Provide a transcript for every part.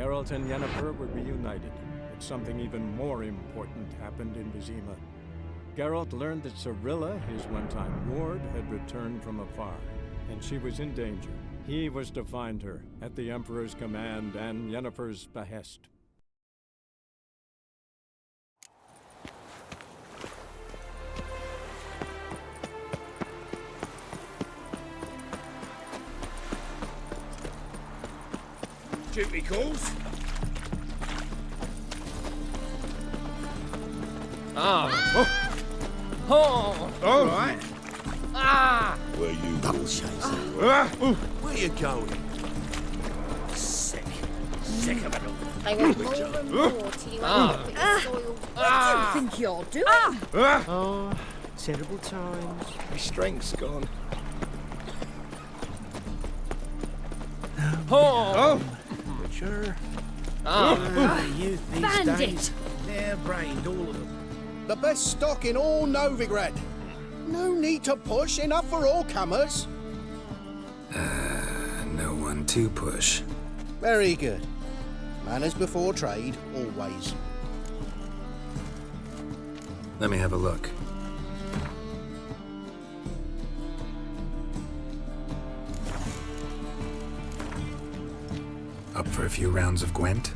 Geralt and Yennefer were reunited, but something even more important happened in Vizima. Geralt learned that Cirilla, his one-time ward, had returned from afar, and she was in danger. He was to find her, at the Emperor's command and Yennefer's behest. Duty calls. Oh, right. Where you Double chaser. Where you going? Sick of it all. I want more and more till you end up with a soiled... What do you think you're doing? Oh, terrible times. My strength's gone. Oh! Sure. Youth these Bandit! days, they're brained, all of them. The best stock in all Novigrad. No need to push, enough for all comers. No one to push. Very good. Manners before trade, always. Let me have a look. Up for a few rounds of Gwent?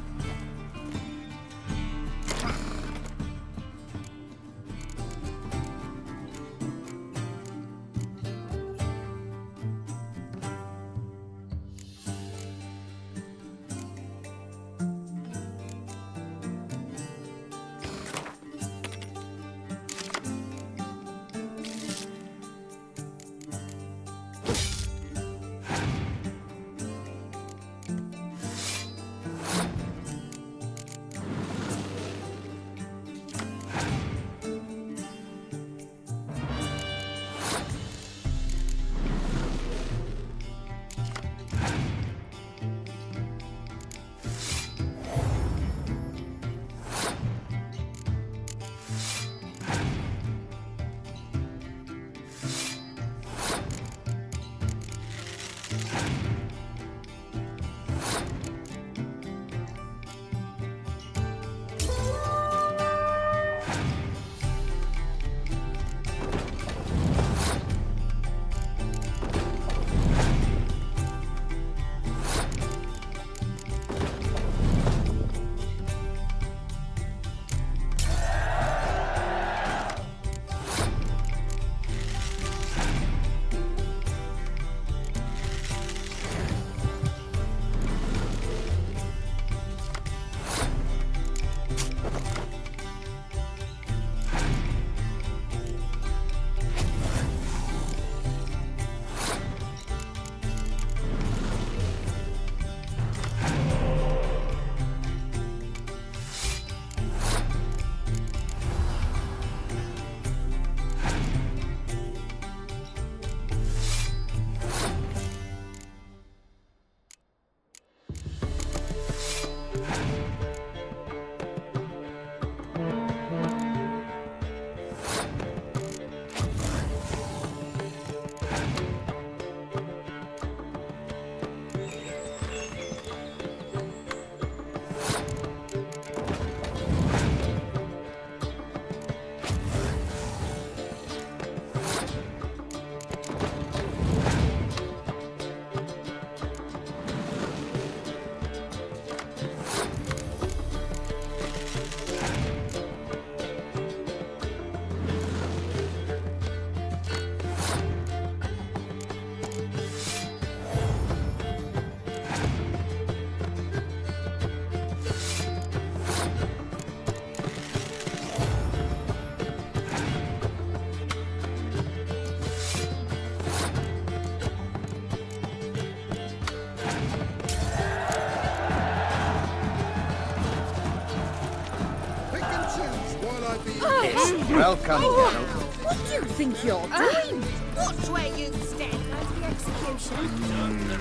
Welcome, Geralt. What do you think you're doing? Watch where you step. Go to the execution.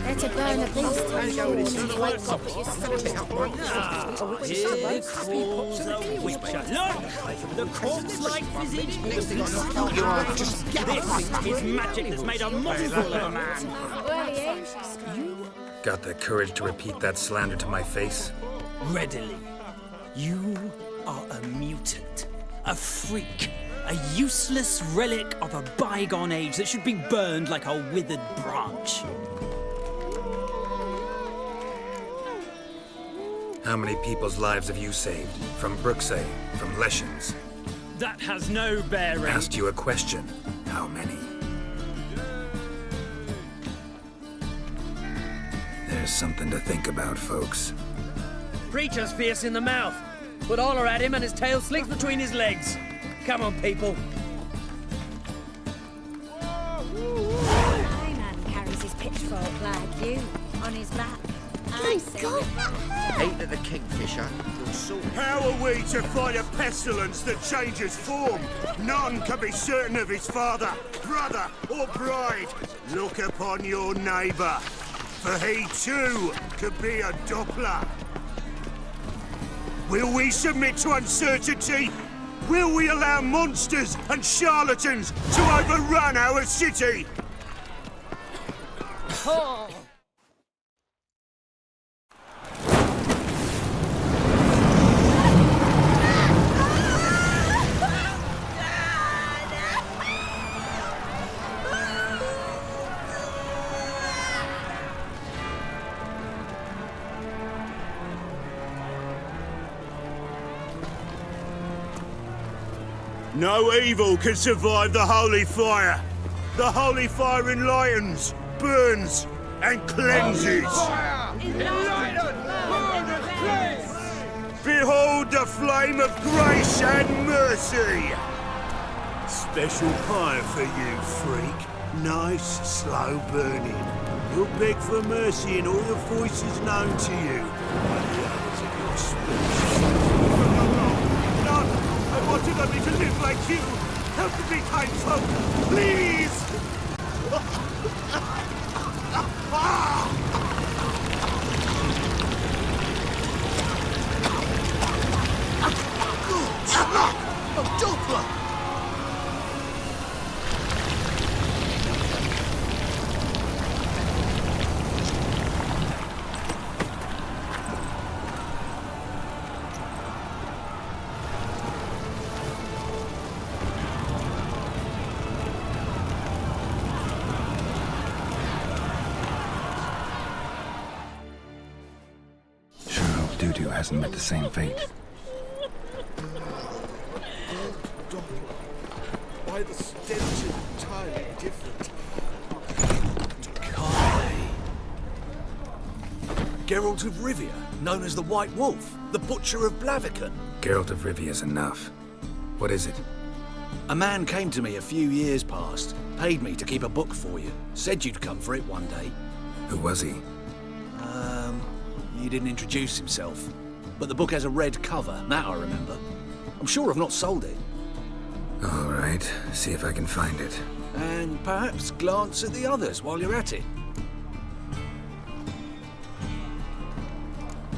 Better burn a beast to ensure you wake up at your Look! The corpse-like visage. This is magic that's made a monster of a man. Got the courage to repeat that slander to my face? readily. You are a mutant, a freak, a useless relic of a bygone age that should be burned like a withered branch. How many people's lives have you saved? From Brooksay, from Leshens? That has no bearing. Asked you a question. How many? There's something to think about, folks. Preacher's fierce in the mouth, but all are at him and his tail slinks between his legs. Come on, people. My man carries his pitchfork like you, on his back. I say Ain't it the Kingfisher? Your sword. How are we to fight a pestilence that changes form? None can be certain of his father, brother, or bride. Look upon your neighbour, for he too could be a Doppler. Will we submit to uncertainty? Will we allow monsters and charlatans to overrun our city? No evil can survive the holy fire. The holy fire enlightens, burns, and cleanses. Behold the flame of grace and mercy. Special fire for you, freak. Nice, slow burning. You'll beg for mercy in all the voices known to you by the others of your species. None! I wanted only to live like you! Help me, kind folk! Please! A Doppler! Sure hope Dudu hasn't met the same fate. Why the stench is entirely different. Geralt of Rivia, known as the White Wolf, the Butcher of Blaviken. Geralt of Rivia's enough. What is it? A man came to me a few years past, paid me to keep a book for you, said you'd come for it one day. Who was he? He didn't introduce himself, but the book has a red cover, that I remember. I'm sure I've not sold it. All right, see if I can find it. And perhaps glance at the others while you're at it.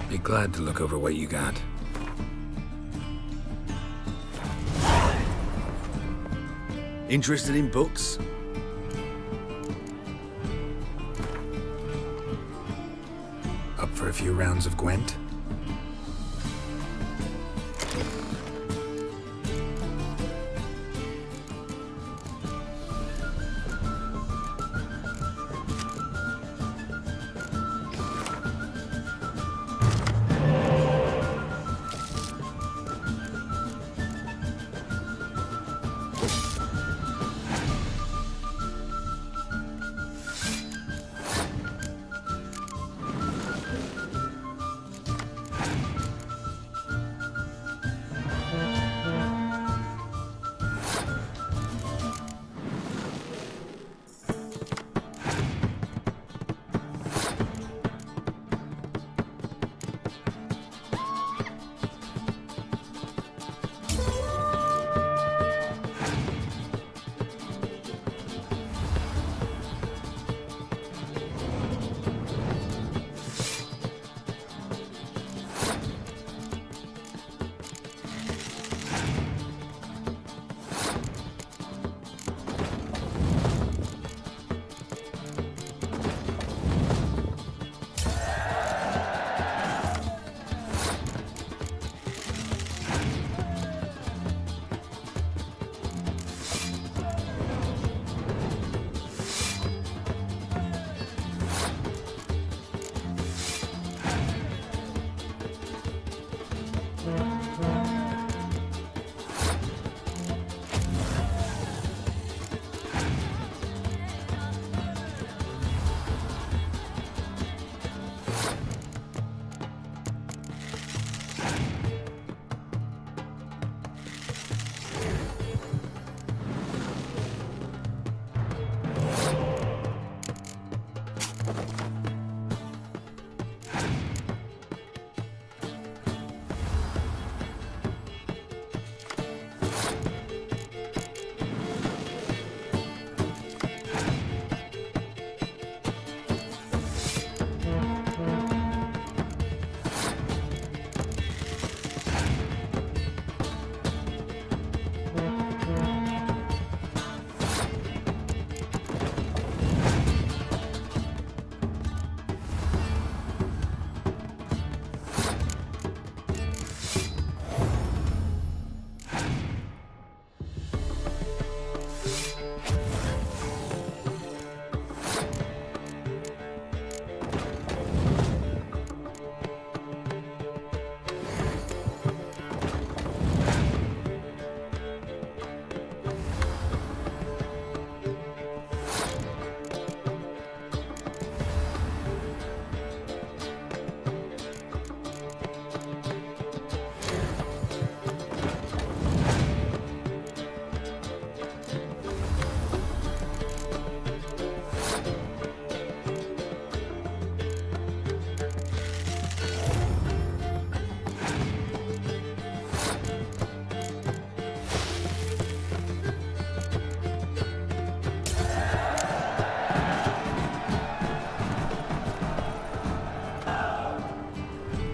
Be glad to look over what you got. Interested in books? Up for a few rounds of Gwent?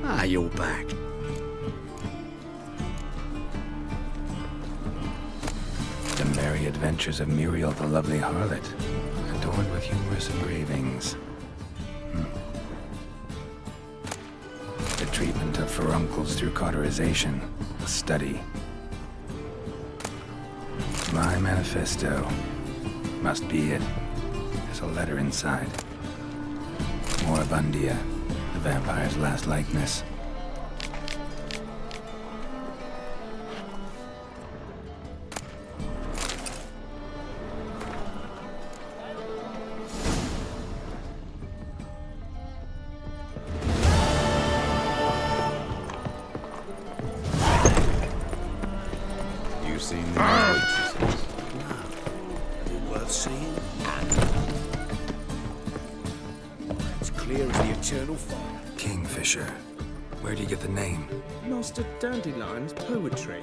Ah, you're back. The merry adventures of Merigold the lovely harlot, adorned with humorous engravings. The treatment of furuncles through cauterization, a study. My manifesto. Must be it. There's a letter inside. Moribundia, the vampire's last likeness. You seen the waitresses? No. Worth seeing? It's clear as the eternal fire. Kingfisher. Where'd you get the name? Master Dandelion's poetry.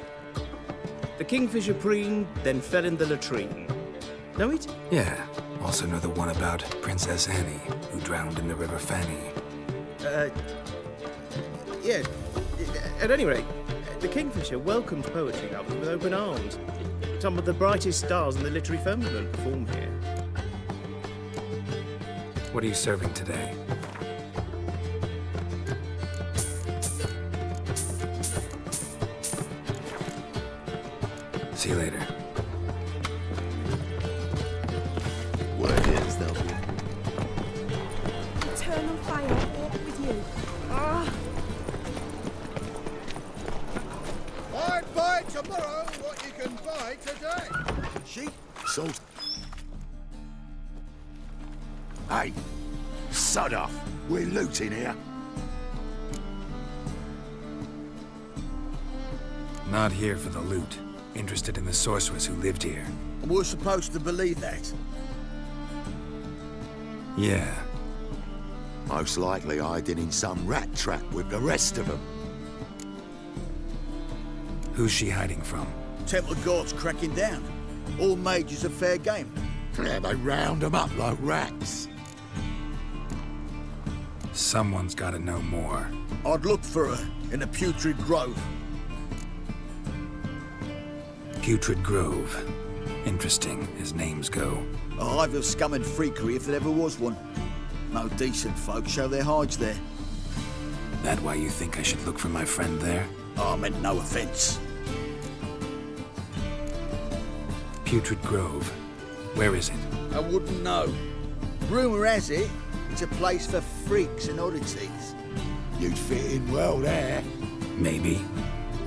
The kingfisher preened, then fell in the latrine. Know it? Yeah. Also know the one about Princess Annie, who drowned in the River Fanny. Yeah. At any rate, the kingfisher welcomed poetry lovers with open arms. Some of the brightest stars in the literary firmament perform here. What are you serving today? See you later. Word is they'll be. Eternal fire walk with you. Ah! I'd buy tomorrow what you can buy today. Sheep, salt. Hey, sod off. We're looting here. Not here for the loot. Interested in the sorceress who lived here. We're supposed to believe that. Yeah. Most likely hiding in some rat trap with the rest of them. Who's she hiding from? Temple Guard's cracking down. All mages are fair game. Yeah, they round them up like rats. Someone's gotta know more. I'd look for her in the Putrid Grove. Putrid Grove. Interesting, as names go. A hive of scum and freakery if there ever was one. No decent folk show their hides there. That why you think I should look for my friend there? Oh, I meant no offense. Putrid Grove. Where is it? I wouldn't know. Rumour has it, it's a place for freaks and oddities. You'd fit in well there. Maybe.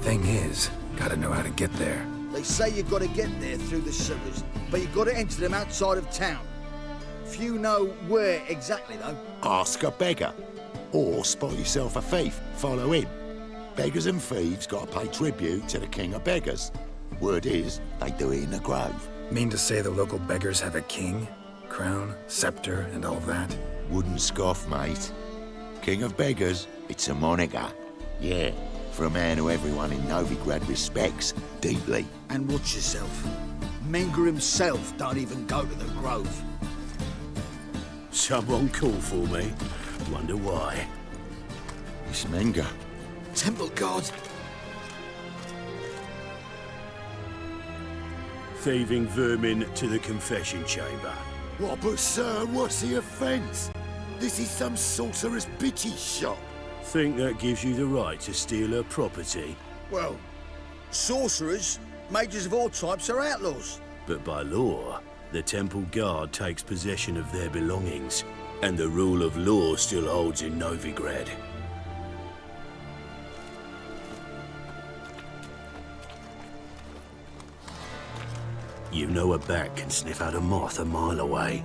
Thing is, gotta know how to get there. They say you've got to get there through the sewers, but you've got to enter them outside of town. Few know where exactly, though. Ask a beggar. Or spot yourself a thief. Follow him. Beggars and thieves got to pay tribute to the king of beggars. Word is, they do it in the grove. Mean to say the local beggars have a king, crown, scepter, and all that? Wouldn't scoff, mate. King of beggars, it's a moniker. Yeah, for a man who everyone in Novigrad respects deeply. And watch yourself. Menger himself don't even go to the grove. Someone call for me. Wonder why. It's Menger. Temple Guard. Thieving vermin to the confession chamber. What, but sir, what's the offence? This is some sorcerer's bitty shop. Think that gives you the right to steal her property? Well, sorcerers, mages of all types are outlaws. But by law, the temple guard takes possession of their belongings, and the rule of law still holds in Novigrad. You know a bat can sniff out a moth a mile away.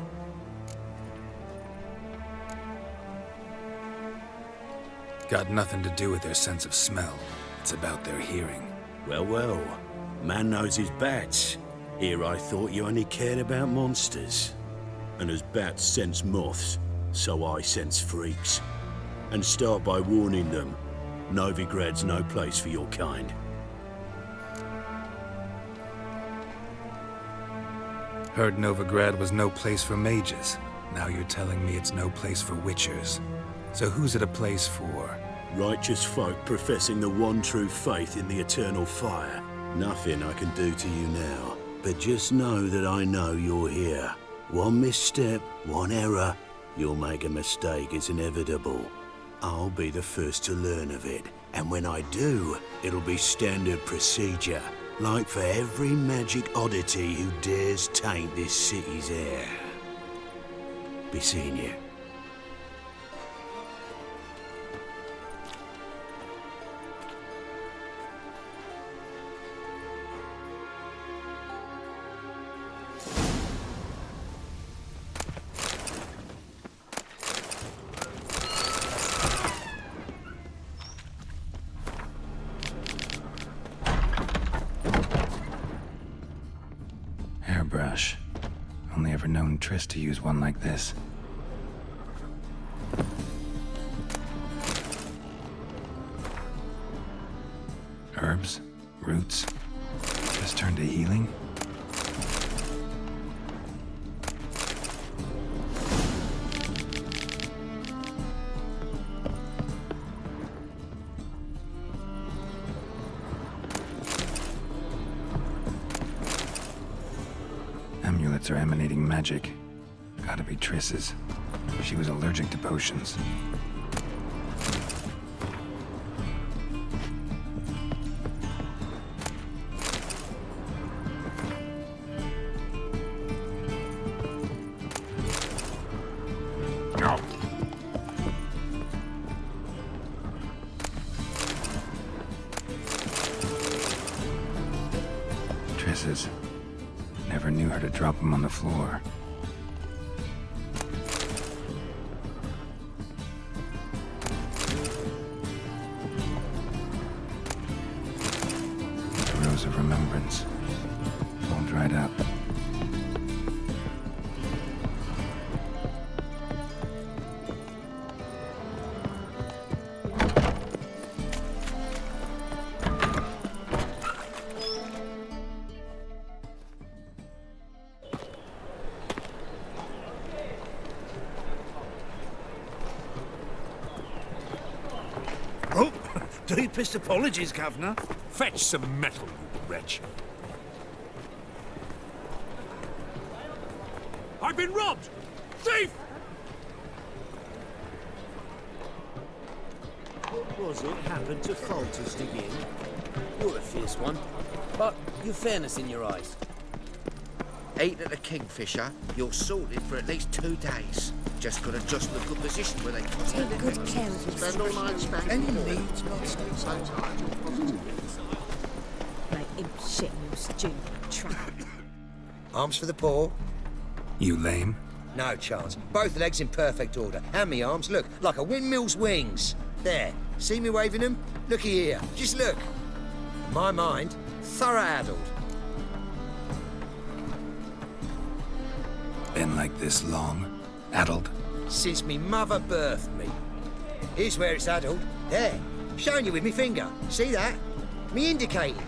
Got nothing to do with their sense of smell. It's about their hearing. Well, well. Man knows his bats. Here I thought you only cared about monsters. And as bats sense moths, so I sense freaks. And start by warning them, Novigrad's no place for your kind. Heard Novigrad was no place for mages. Now you're telling me it's no place for witchers. So who's it a place for? Righteous folk professing the one true faith in the eternal fire. Nothing I can do to you now, but just know that I know you're here. One misstep, one error, you'll make a mistake, it's inevitable. I'll be the first to learn of it, and when I do, it'll be standard procedure, like for every magic oddity who dares taint this city's air. Be seeing you. Hairbrush. Only ever known Triss to use one like this. Herbs? Roots? Just turned to healing? Amulets are emanating magic. Gotta be Triss's. She was allergic to potions. Triss's. Never knew her to drop them on the floor. The rose of remembrance. All dried up. Oh, deepest apologies, Governor. Fetch some metal, you wretch. I've been robbed! Thief! What was it happened to Falter's again? You're a fierce one, but you've fairness in your eyes. Eat at the Kingfisher, you're sorted for at least 2 days. Just got to adjust the good position where they put Take good care of yourself. Spend all night spanking. Any needs not stay so tight or positive. Make him shit, you stupid tramp. Arms for the poor? You lame? No chance. Both legs in perfect order. And me arms, look, like a windmill's wings. There. See me waving them? Looky here. Just look. My mind, thorough addled. Been like this long? Addled? Since me mother birthed me. Here's where it's addled. There. Showing you with me finger. See that? Me indicating.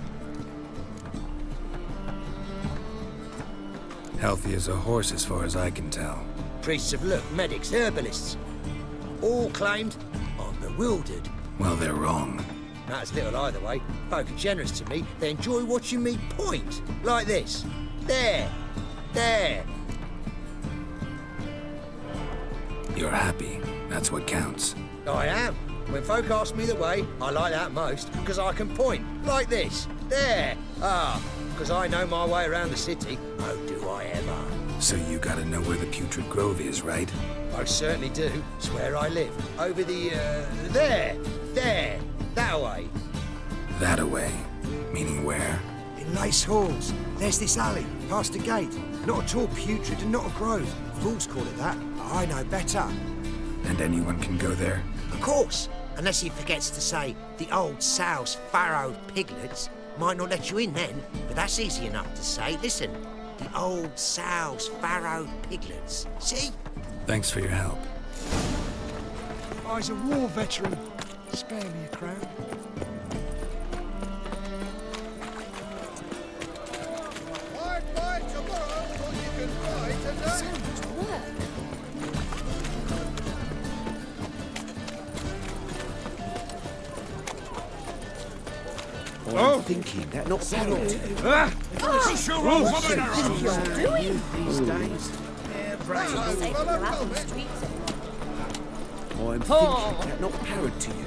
Healthy as a horse as far as I can tell. Priests of look, medics, herbalists. All claimed I'm bewildered. Well, they're wrong. Matters little either way. Folk are generous to me. They enjoy watching me point. Like this. There. There. You're happy. That's what counts. I am. When folk ask me the way, I like that most, because I can point. Like this. There. Ah, because I know my way around the city. Oh, do I ever. So you gotta know where the Putrid Grove is, right? Most certainly do. It's where I live. Over the, there. There. That way. That away. Meaning where? In Lace Halls. There's this alley, past the gate. Not at all putrid and not a grove. Fools call it that. I know better. And anyone can go there? Of course. Unless he forgets to say the old sow's farrowed piglets. Might not let you in then, but that's easy enough to say. Listen, the old sow's farrowed piglets. See? Thanks for your help. I's a war veteran. Spare me a crown. So much work. I'm thinking that not parrot. These days. Safe to go out on the streets. I'm thinking that not parrot to you.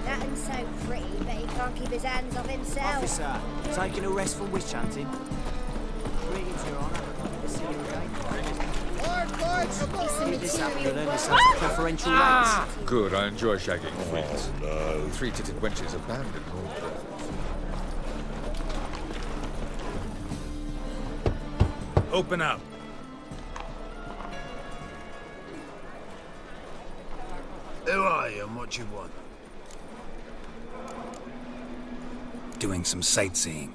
That and so pretty, but he can't keep his hands off himself. Officer, taking a rest from witch hunting. Greetings, Your Honour. Good to see you again. Give this up, you'll earn yourself preferential rates. Good, I enjoy shagging freaks. No. Three-titted wenches abandoned Novigrad. Open up. Who are you and what you want? Doing some sightseeing.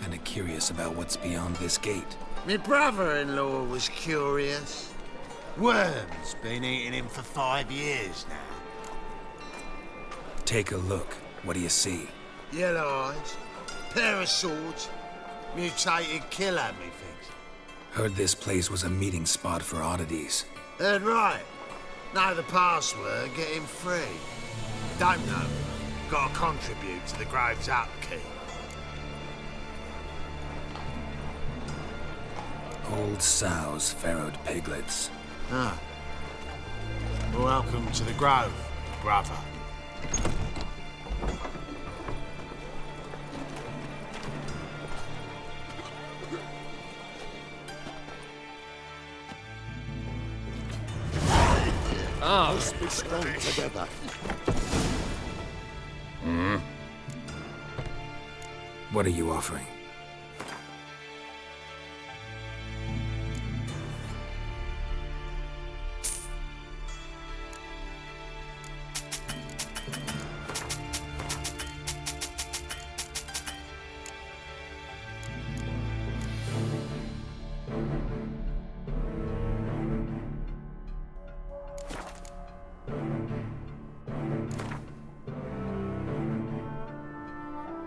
Kinda curious about what's beyond this gate. My brother-in-law was curious. Worm's been eating him for 5 years now. Take a look. What do you see? Yellow eyes, pair of swords, mutated killer, methinks. Heard this place was a meeting spot for oddities. Heard right. Know the password, get him free. Don't know. Gotta contribute to the Grove's upkeep. Old sows, farrowed piglets. Ah. Welcome to the Grove, brother. Let's be strong together. What are you offering?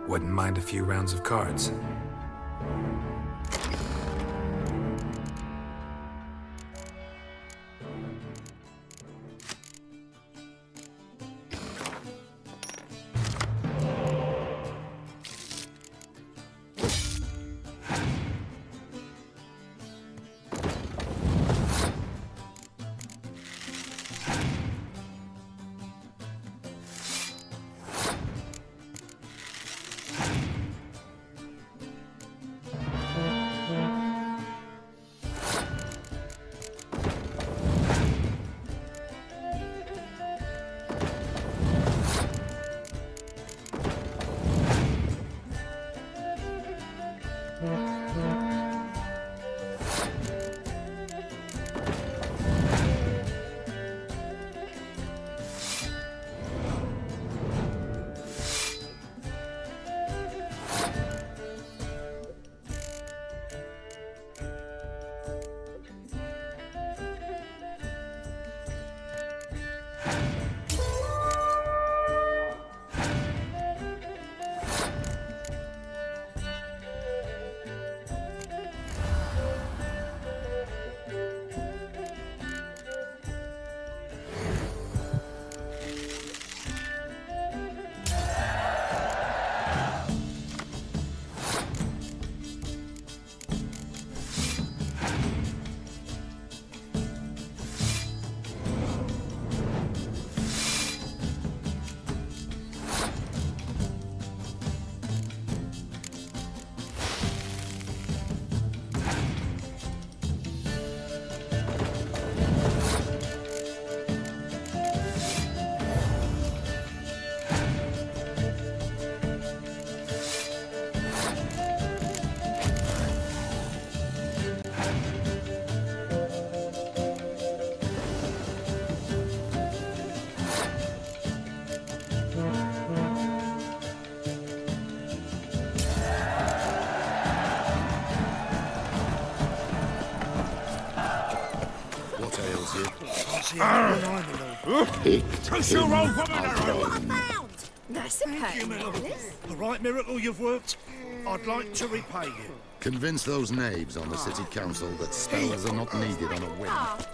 Wouldn't mind a few rounds of cards. Push your old woman around! That's a pain. A right miracle you've worked. I'd like to repay you. Convince those knaves on the city council that spells are not needed on a whim.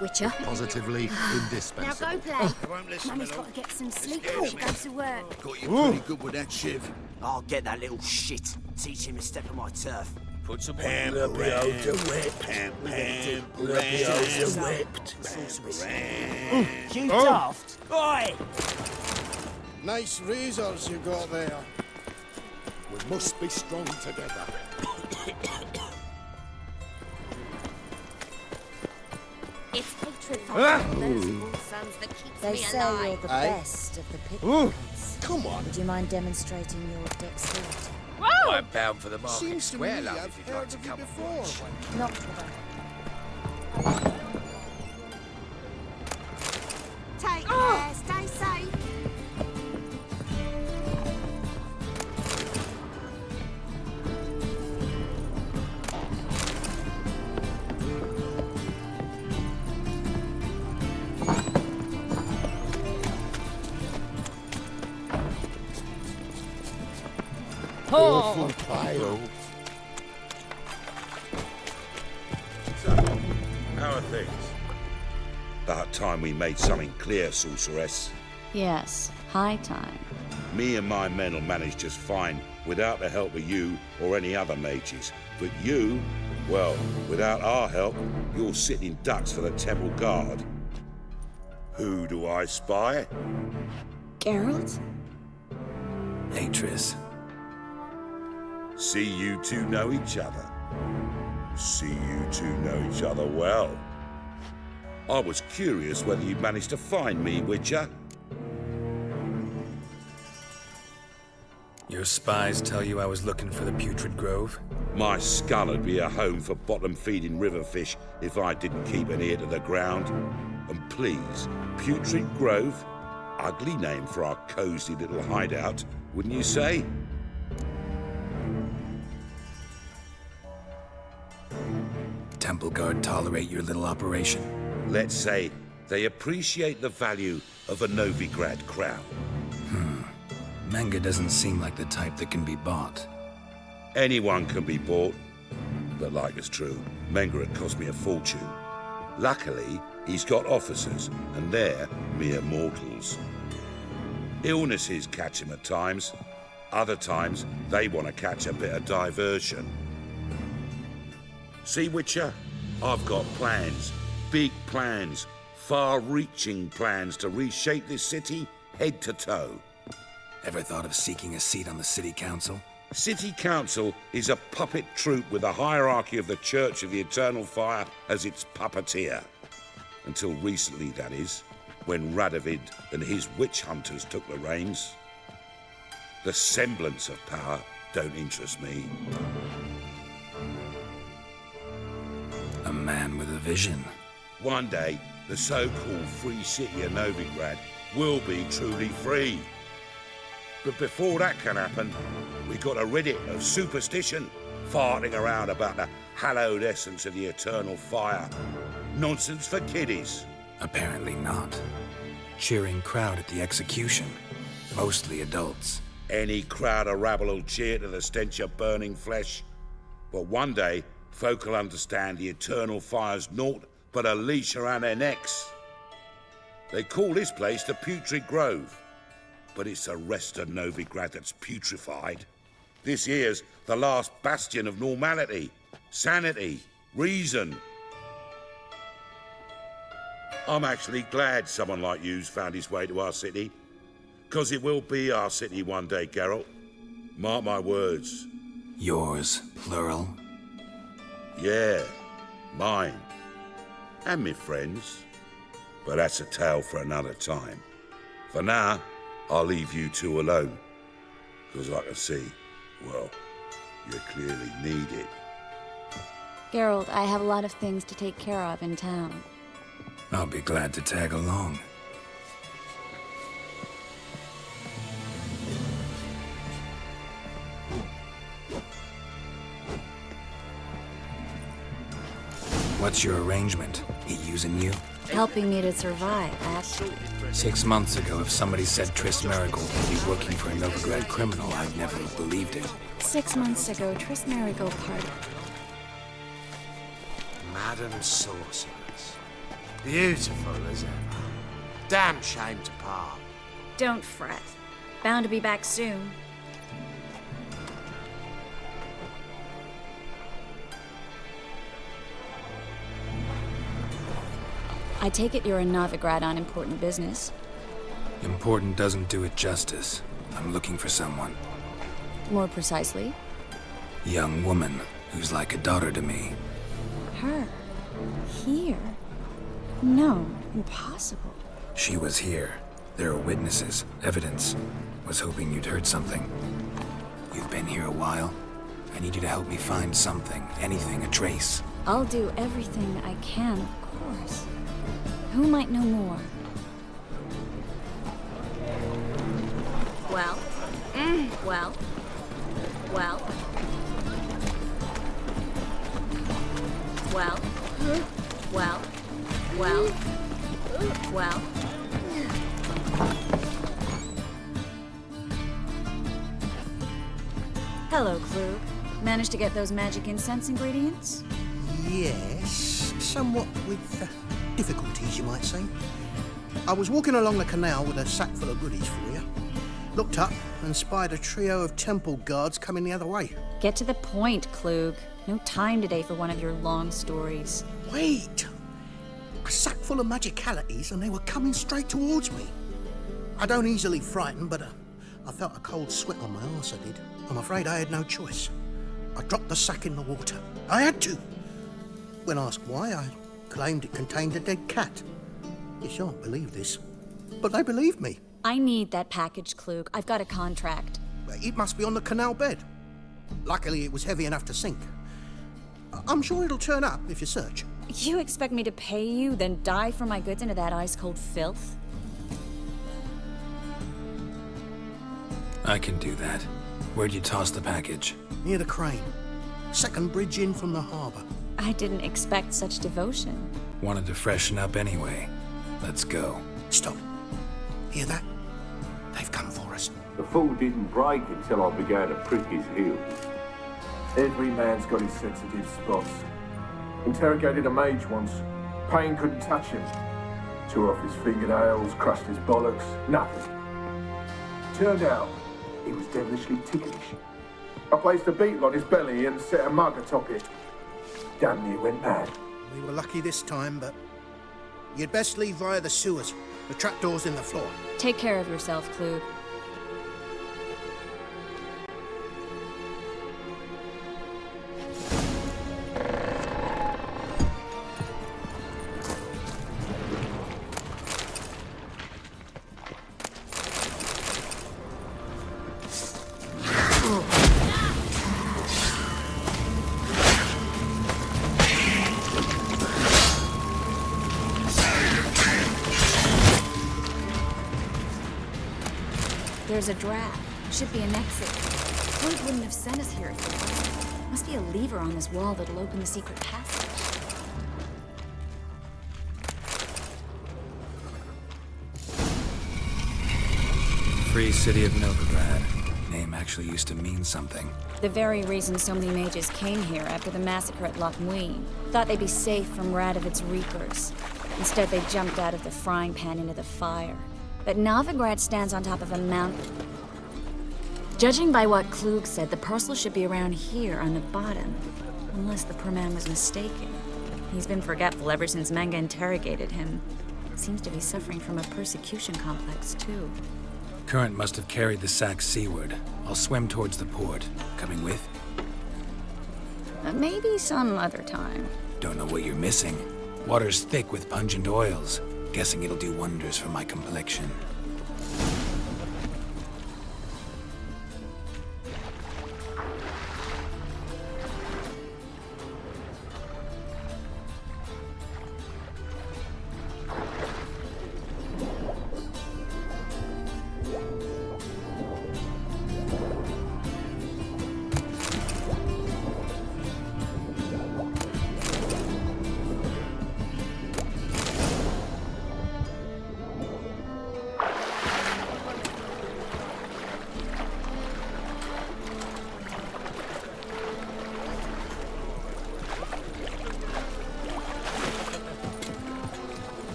Witcher. Positively Now indispensable. go play. Mummy's got to get some sleep before she goes to work. Got you pretty good with that shiv. I'll get that little shit. Teach him to step on my turf. Put some Pam, Pam, Pam, You daft. Oi! Nice razors you got there. We must be strong together. It's hatred for those evil sons that keeps They me say alive. you're the best of the pickpockets. Come on. Would you mind demonstrating your dexterity? I'm bound for the market Seems to square, me love, I've if you'd like heard to of you come before. and watch. Not for Take care, stay safe. Awful pile. How are things? About time we made something clear, sorceress. Yes, high time. Me and my men will manage just fine without the help of you or any other mages. But you, well, without our help, you're sitting ducks for the temple guard. Who do I spy? Geralt? Hey, Triss. See you two know each other. See you two know each other well. I was curious whether you managed to find me, Witcher. Your spies tell you I was looking for the Putrid Grove? My skull would be a home for bottom-feeding river fish if I didn't keep an ear to the ground. And please, Putrid Grove? Ugly name for our cozy little hideout, wouldn't you say? Temple Guard tolerate your little operation? Let's say they appreciate the value of a Novigrad crown. Menga doesn't seem like the type that can be bought. Anyone can be bought. But like it's true, Menga had cost me a fortune. Luckily, he's got officers, and they're mere mortals. Illnesses catch him at times. Other times, they want to catch a bit of diversion. See, Witcher? I've got plans. Big plans. Far-reaching plans to reshape this city head to toe. Ever thought of seeking a seat on the city council? City Council is a puppet troupe with a hierarchy of the Church of the Eternal Fire as its puppeteer. Until recently, that is, when Radovid and his witch hunters took the reins. The semblance of power don't interest me. A man with a vision. One day, the so-called free city of Novigrad will be truly free. But before that can happen, we got to rid it of superstition, farting around about the hallowed essence of the eternal fire. Nonsense for kiddies. Apparently not. Cheering crowd at the execution. Mostly adults. Any crowd of rabble will cheer to the stench of burning flesh. But one day, folk will understand the eternal fire's naught but a leash around their necks. They call this place the Putrid Grove. But it's the rest of Novigrad that's putrefied. This here's the last bastion of normality, sanity, reason. I'm actually glad someone like you's found his way to our city. 'Cause it will be our city one day, Geralt. Mark my words. Yours, plural? Yeah, mine. And me friends. But that's a tale for another time. For now, I'll leave you two alone. 'Cause I can see, well, you clearly need it. Geralt, I have a lot of things to take care of in town. I'll be glad to tag along. What's your arrangement? He using you? Helping me to survive, actually. 6 months ago, if somebody said Triss Merigold would be working for a Novigrad criminal, I'd never have believed it. 6 months ago, Triss Merigold parted. Madam Sorceress. Beautiful as ever. Damn shame to part. Don't fret. Bound to be back soon. I take it you're in Novigrad on important business. Important doesn't do it justice. I'm looking for someone. More precisely? Young woman who's like a daughter to me. Her? Here? No, impossible. She was here. There are witnesses, evidence. Was hoping you'd heard something. You've been here a while. I need you to help me find something, anything, a trace. I'll do everything I can, of course. Who might know more? Well? Well? Well? Well? Well? Well? Well? Hello, Klug. Managed to get those magic incense ingredients? Yes, somewhat with difficulties, you might say. I was walking along the canal with a sack full of goodies for you. Looked up and spied a trio of temple guards coming the other way. Get to the point, Klug. No time today for one of your long stories. Wait! A sack full of magicalities and they were coming straight towards me. I don't easily frighten, but I felt a cold sweat on my arse, I did. I'm afraid I had no choice. I dropped the sack in the water. I had to. When asked why, I claimed it contained a dead cat. You shan't believe this, but they believed me. I need that package, Klug. I've got a contract. It must be on the canal bed. Luckily, it was heavy enough to sink. I'm sure it'll turn up if you search. You expect me to pay you, then dive for my goods into that ice-cold filth? I can do that. Where'd you toss the package? Near the crane. Second bridge in from the harbour. I didn't expect such devotion. Wanted to freshen up anyway. Let's go. Stop. Hear that? They've come for us. The fool didn't break until I began to prick his heels. Every man's got his sensitive spots. Interrogated a mage once. Pain couldn't touch him. Tore off his fingernails, crushed his bollocks, nothing. Turned out, he was devilishly ticklish. I placed a beetle on his belly and set a mug atop it. Damn near went mad. We were lucky this time, but you'd best leave via the sewers. The trapdoor's in the floor. Take care of yourself, Klug. There's a draft. Should be an exit. Klug wouldn't have sent us here if there wasn't. Must be a lever on this wall that'll open the secret passage. Free city of Novigrad. Name actually used to mean something. The very reason so many mages came here after the massacre at Loch Muin. Thought they'd be safe from Radovid's reapers. Instead, they jumped out of the frying pan into the fire. But Novigrad stands on top of a mountain. Judging by what Klug said, the parcel should be around here on the bottom. Unless the poor man was mistaken. He's been forgetful ever since Manga interrogated him. Seems to be suffering from a persecution complex, too. Current must have carried the sack seaward. I'll swim towards the port. Coming with? Maybe some other time. Don't know what you're missing. Water's thick with pungent oils. Guessing it'll do wonders for my complexion.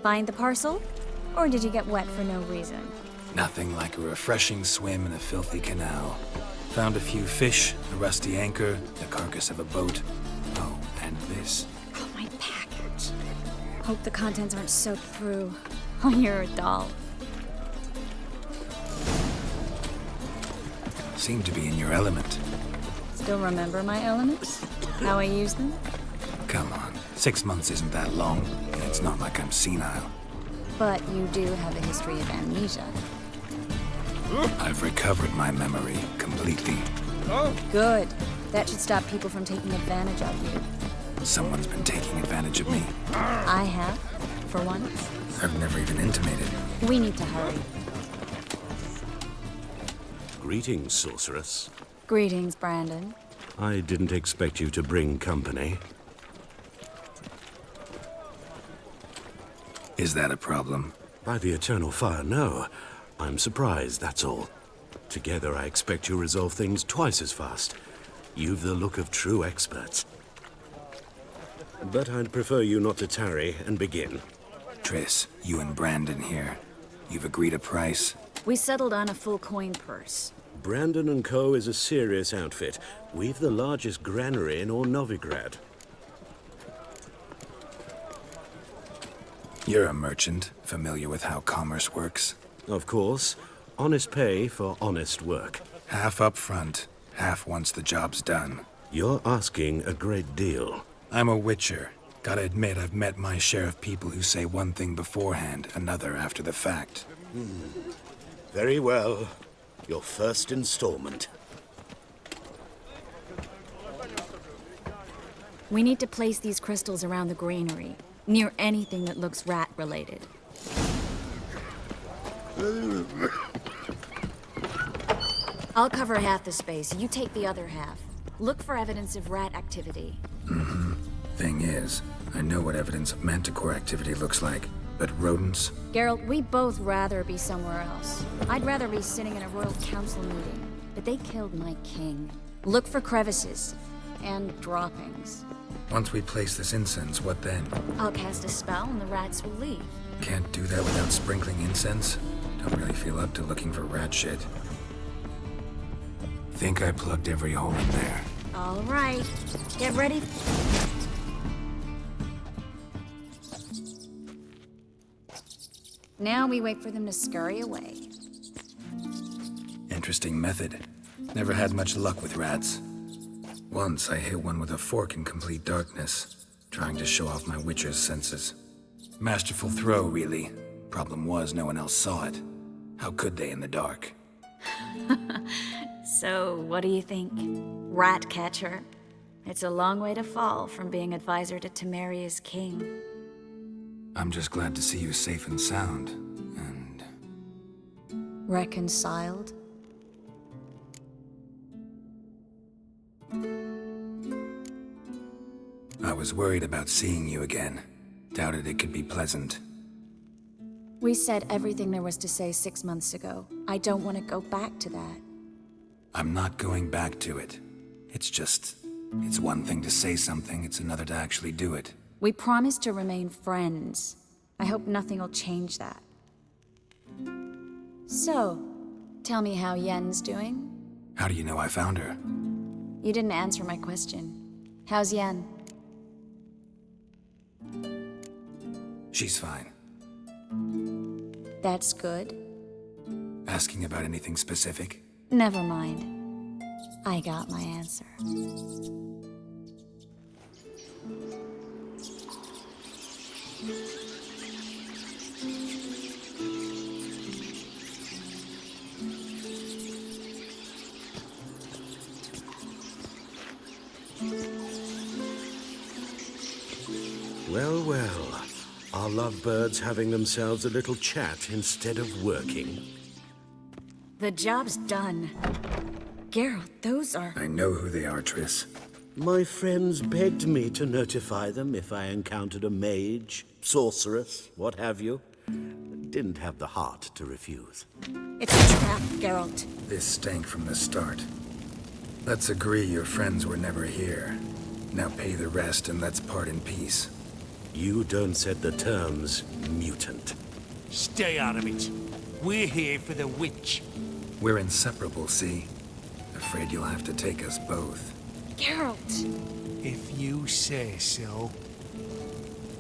Find the parcel? Or did you get wet for no reason? Nothing like a refreshing swim in a filthy canal. Found a few fish, a rusty anchor, the carcass of a boat. Oh, and this. Oh, my package. Hope the contents aren't soaked through. Oh, you're a doll. Seem to be in your element. Still remember my elements? How I use them? Come on, 6 months isn't that long, and it's not like I'm senile. But you do have a history of amnesia. I've recovered my memory completely. Good. That should stop people from taking advantage of you. Someone's been taking advantage of me. I have, for once. I've never even intimated. We need to hurry. Greetings, sorceress. Greetings, Brandon. I didn't expect you to bring company. Is that a problem? By the eternal fire, no. I'm surprised, that's all. Together, I expect you'll resolve things twice as fast. You've the look of true experts. But I'd prefer you not to tarry and begin. Triss, you and Brandon here. You've agreed a price? We settled on a full coin purse. Brandon & Co. is a serious outfit. We've the largest granary in all Novigrad. You're a merchant, familiar with how commerce works? Of course. Honest pay for honest work. Half up front, half once the job's done. You're asking a great deal. I'm a witcher. Gotta admit, I've met my share of people who say one thing beforehand, another after the fact. Very well. Your first installment. We need to place these crystals around the granary, near anything that looks rat-related. I'll cover half the space, you take the other half. Look for evidence of rat activity. Thing is, I know what evidence of manticore activity looks like, but rodents? Geralt, we both rather be somewhere else. I'd rather be sitting in a royal council meeting, but they killed my king. Look for crevices and droppings. Once we place this incense, what then? I'll cast a spell and the rats will leave. Can't do that without sprinkling incense? Don't really feel up to looking for rat shit. Think I plugged every hole in there. All right, get ready. Now we wait for them to scurry away. Interesting method. Never had much luck with rats. Once I hit one with a fork in complete darkness, trying to show off my witcher's senses. Masterful throw, really. Problem was, no one else saw it. How could they in the dark? So, what do you think? Rat catcher? It's a long way to fall from being advisor to Temeria's king. I'm just glad to see you safe and sound, and... Reconciled? I was worried about seeing you again. Doubted it could be pleasant. We said everything there was to say 6 months ago. I don't want to go back to that. I'm not going back to it. It's one thing to say something, it's another to actually do it. We promised to remain friends. I hope nothing will change that. So, tell me how Yen's doing? How do you know I found her? You didn't answer my question. How's Yen? She's fine. That's good. Asking about anything specific? Never mind. I got my answer. Well, well. Are lovebirds having themselves a little chat instead of working? The job's done. Geralt, those are... I know who they are, Triss. My friends begged me to notify them if I encountered a mage, sorceress, what have you. Didn't have the heart to refuse. It's a trap, Geralt. This stank from the start. Let's agree your friends were never here. Now pay the rest and let's part in peace. You don't set the terms, mutant. Stay out of it. We're here for the witch. We're inseparable, see? Afraid you'll have to take us both. Geralt! If you say so.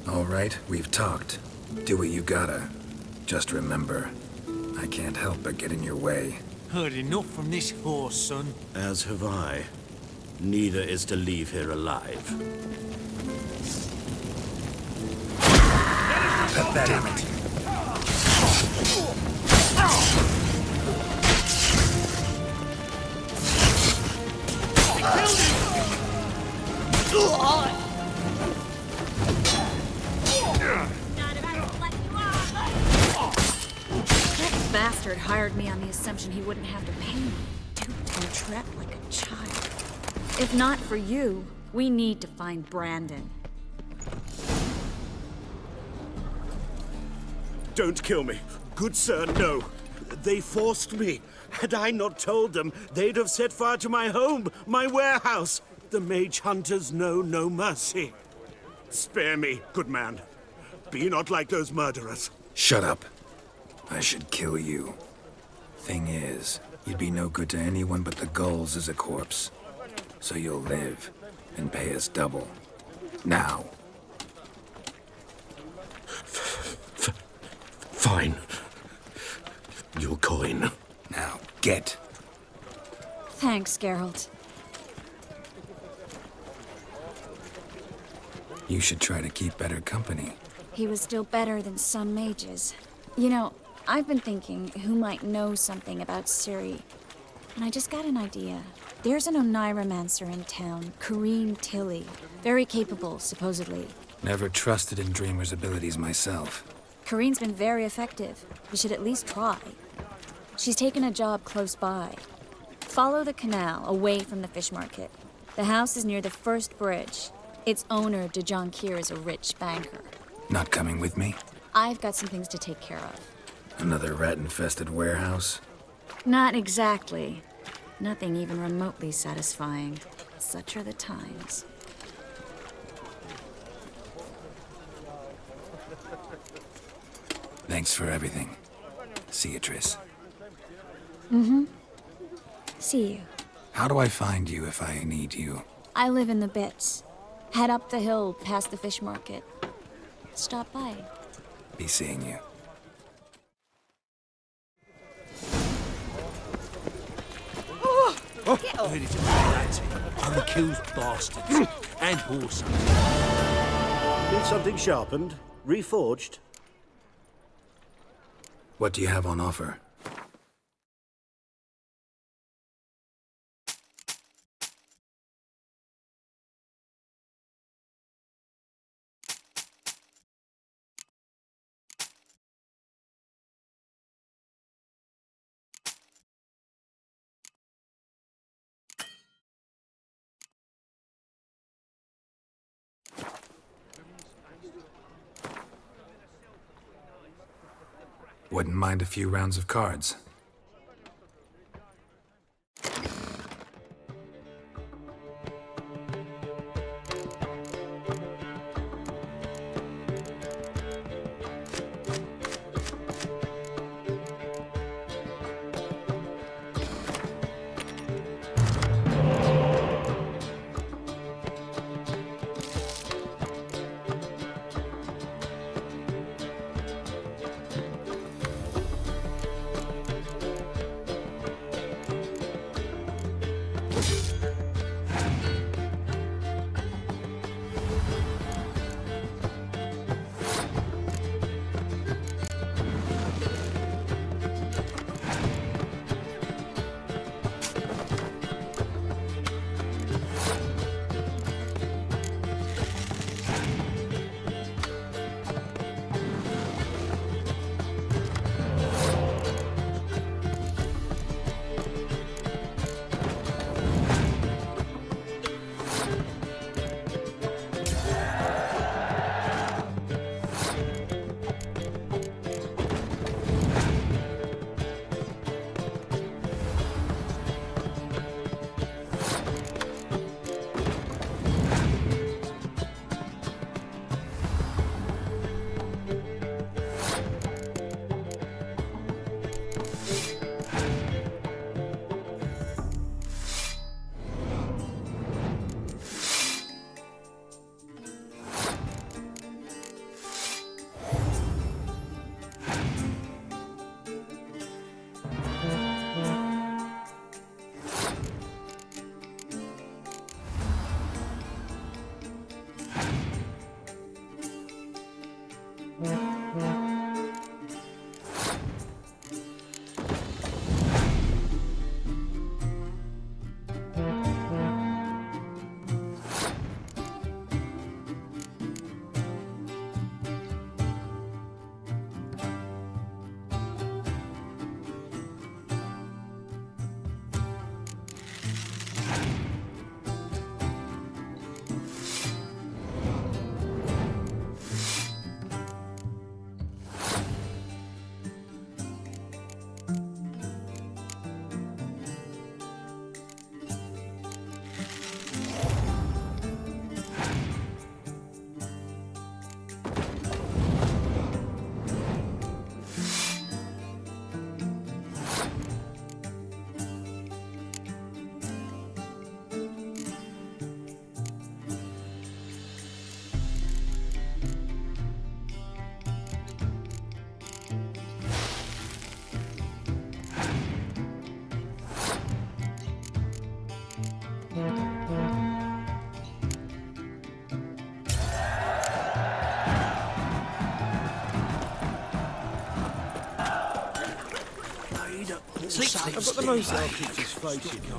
All right, we've talked. Do what you gotta. Just remember, I can't help but get in your way. Heard enough from this horse, son. As have I. Neither is to leave here alive. Damn it. That bastard hired me on the assumption he wouldn't have to pay me. Duped and trapped like a child. If not for you, we need to find Brandon. Don't kill me. Good sir, no. They forced me. Had I not told them, they'd have set fire to my home, my warehouse. The mage hunters know no mercy. Spare me, good man. Be not like those murderers. Shut up. I should kill you. Thing is, you'd be no good to anyone but the gulls as a corpse. So you'll live and pay us double. Now. Fine. Your coin. Now, get. Thanks, Geralt. You should try to keep better company. He was still better than some mages. You know, I've been thinking who might know something about Ciri. And I just got an idea. There's an Oneiromancer in town, Corrine Tilly. Very capable, supposedly. Never trusted in Dreamer's abilities myself. Corrine's been very effective. You should at least try. She's taken a job close by. Follow the canal, away from the fish market. The house is near the first bridge. Its owner, de Jonquier, is a rich banker. Not coming with me? I've got some things to take care of. Another rat-infested warehouse? Not exactly. Nothing even remotely satisfying. Such are the times. Thanks for everything. See you, Triss. Mm-hmm. See you. How do I find you if I need you? I live in the Bits. Head up the hill past the fish market. Stop by. Be seeing you. Get off. Heard it's a bad unaccused bastards and horses. Need something sharpened? Reforged? What do you have on offer? Wouldn't mind a few rounds of cards. Sleep. I've got the most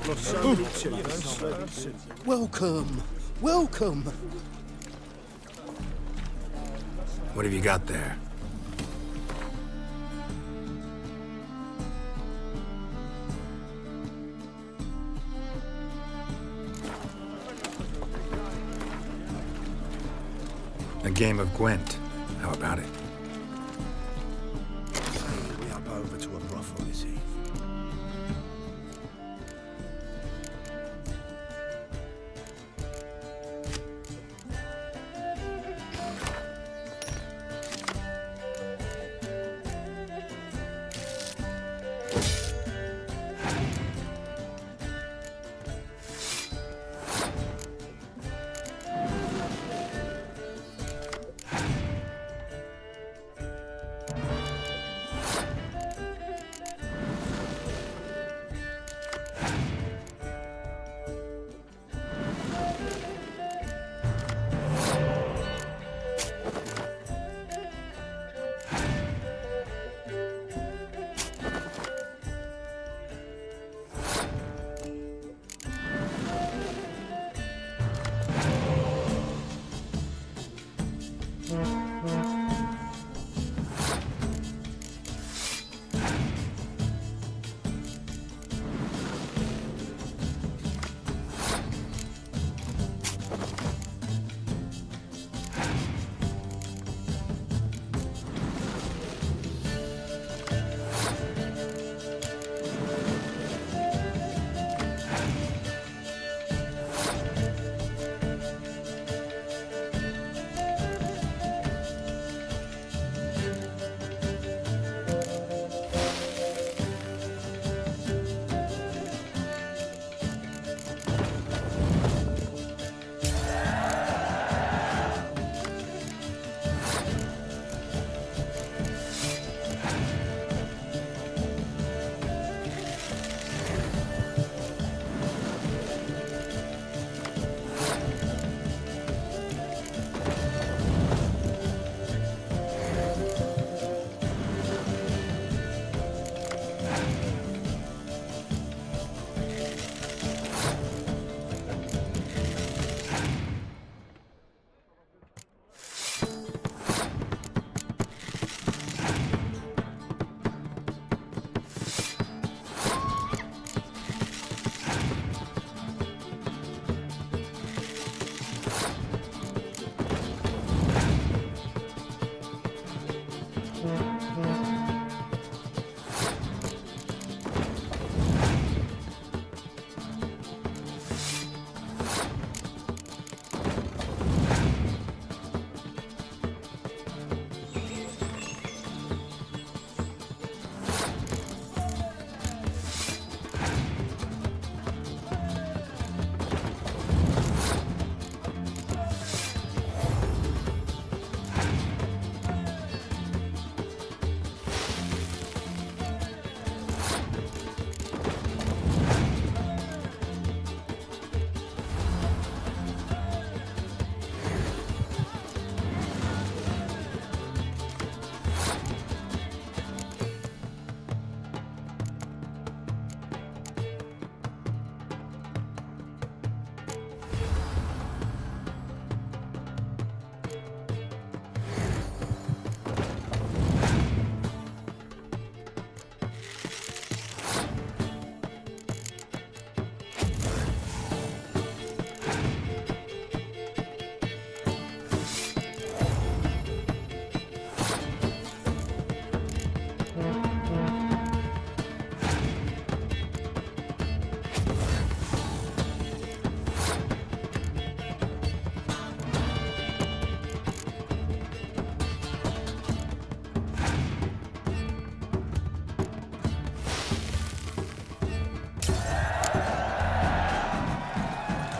Lost so many too. Welcome. Welcome. What have you got there? A game of Gwent. How about it? We up over to a brothel this eve.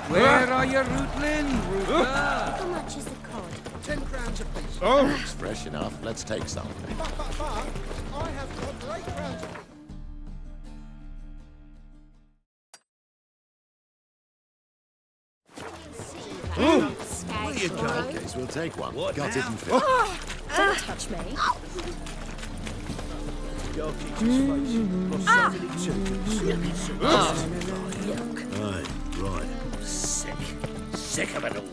Where are you, Rootling? Rooter? How much is the cod? 10 crowns apiece. Looks fresh enough. Let's take some. But, I have got 8 crowns apiece. Where you go? In that case, we'll take one. Got it and fit. Don't touch me. I'll keep his face. Got so many tokens. Aye, right. Sick. Sick of it all.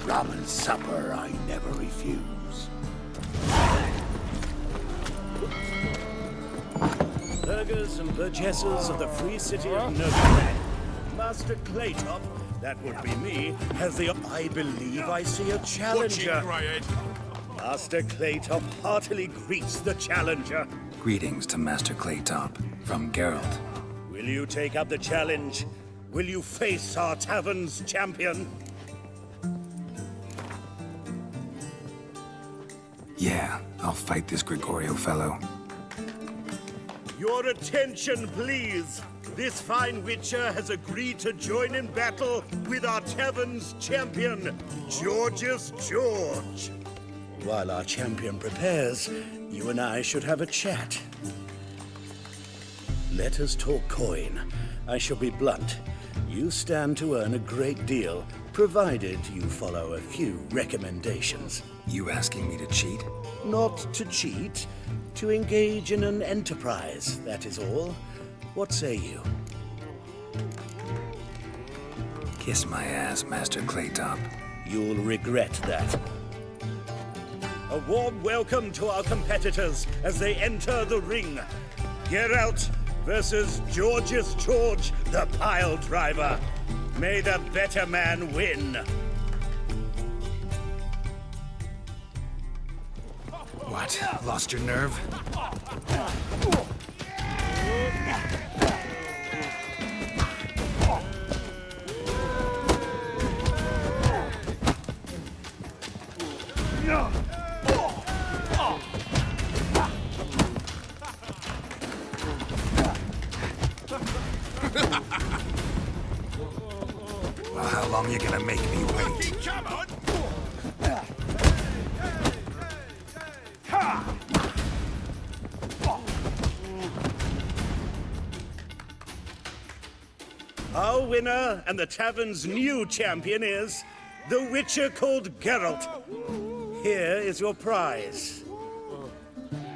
Rum and supper I never refuse. Burghers and burgesses of the free city of Novigrad. Master Claytop, that would be me, has the... I believe I see a challenger. Master Claytop heartily greets the challenger. Greetings to Master Claytop from Geralt. Will you take up the challenge? Will you face our tavern's champion? Yeah, I'll fight this Gregorio fellow. Your attention, please. This fine witcher has agreed to join in battle with our tavern's champion, Georgius George. While our champion prepares, you and I should have a chat. Let us talk coin. I shall be blunt. You stand to earn a great deal, provided you follow a few recommendations. You asking me to cheat? Not to cheat, to engage in an enterprise, that is all. What say you? Kiss my ass, Master Claytop. You'll regret that. A warm welcome to our competitors as they enter the ring. Geralt versus Georgius George, the pile driver. May the better man win. What? Lost your nerve? Well, how long you gonna make me wait? Come on! Our winner and the tavern's new champion is the Witcher called Geralt. Here is your prize.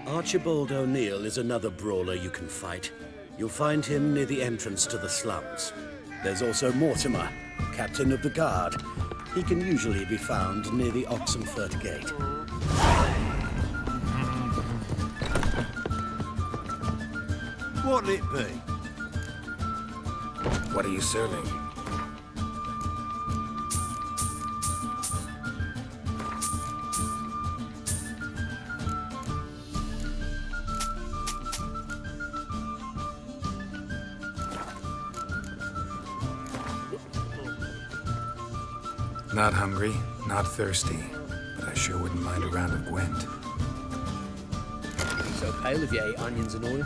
Archibald O'Neill is another brawler you can fight. You'll find him near the entrance to the slums. There's also Mortimer, captain of the guard. He can usually be found near the Oxenfurt Gate. What'll it be? What are you serving? Not hungry, not thirsty, but I sure wouldn't mind a round of Gwent. So pale if you ate onions and oil.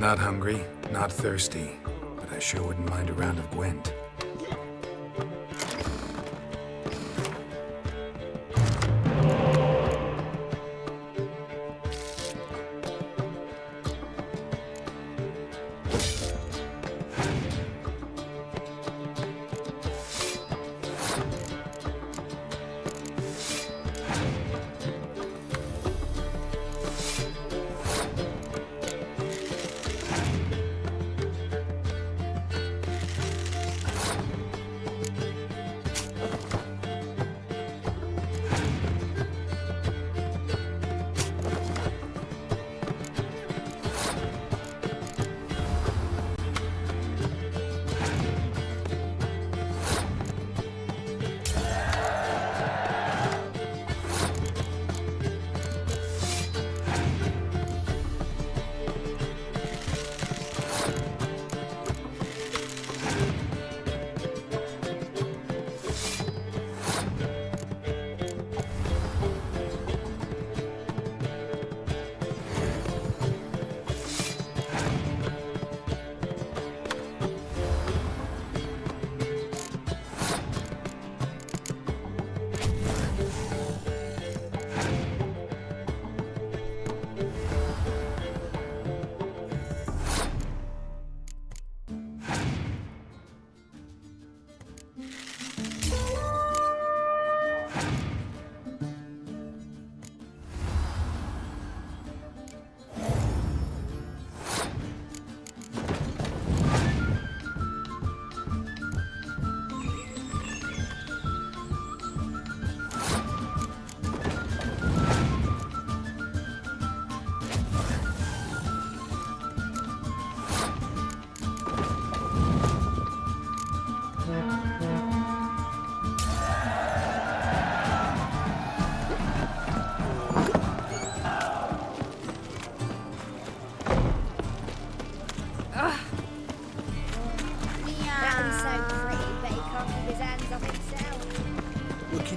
Not hungry, not thirsty, but I sure wouldn't mind a round of Gwent.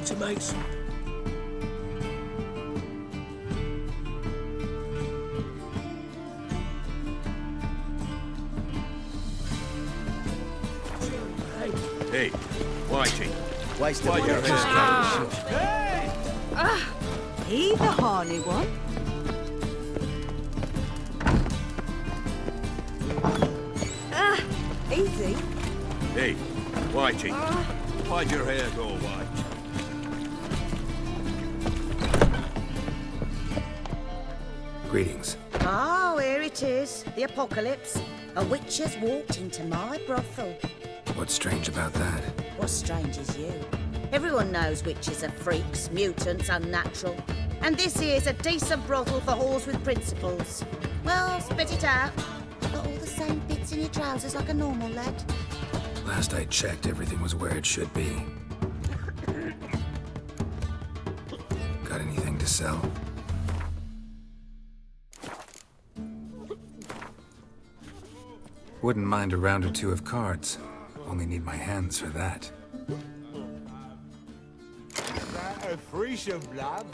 To make some. Hey, Whitey. Wasted Why my your head. He the horny one? Easy. Hey, Whitey. Why'd your hair go white? Greetings. Oh, here it is. The apocalypse. A witch has walked into my brothel. What's strange about that? What's strange is you. Everyone knows witches are freaks, mutants, unnatural. And this here's a decent brothel for whores with principles. Well, spit it out. Got all the same bits in your trousers like a normal lad. Last I checked, everything was where it should be. Got anything to sell? Wouldn't mind a round or two of cards. Only need my hands for that. That a Frisian blood?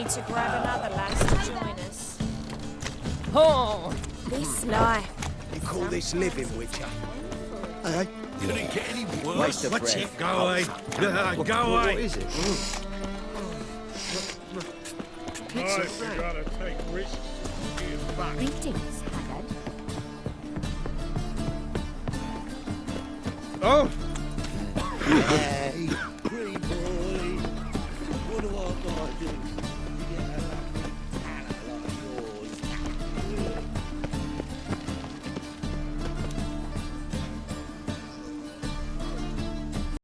need to grab another lass to join us. Oh! This life. You call this living, Witcher? Hey, Could it get any worse? Waste of What's breath. it? Go away. Go away. What is it? Nice, you gotta take risks to give back. Greetings, Haggard. Oh! Hey,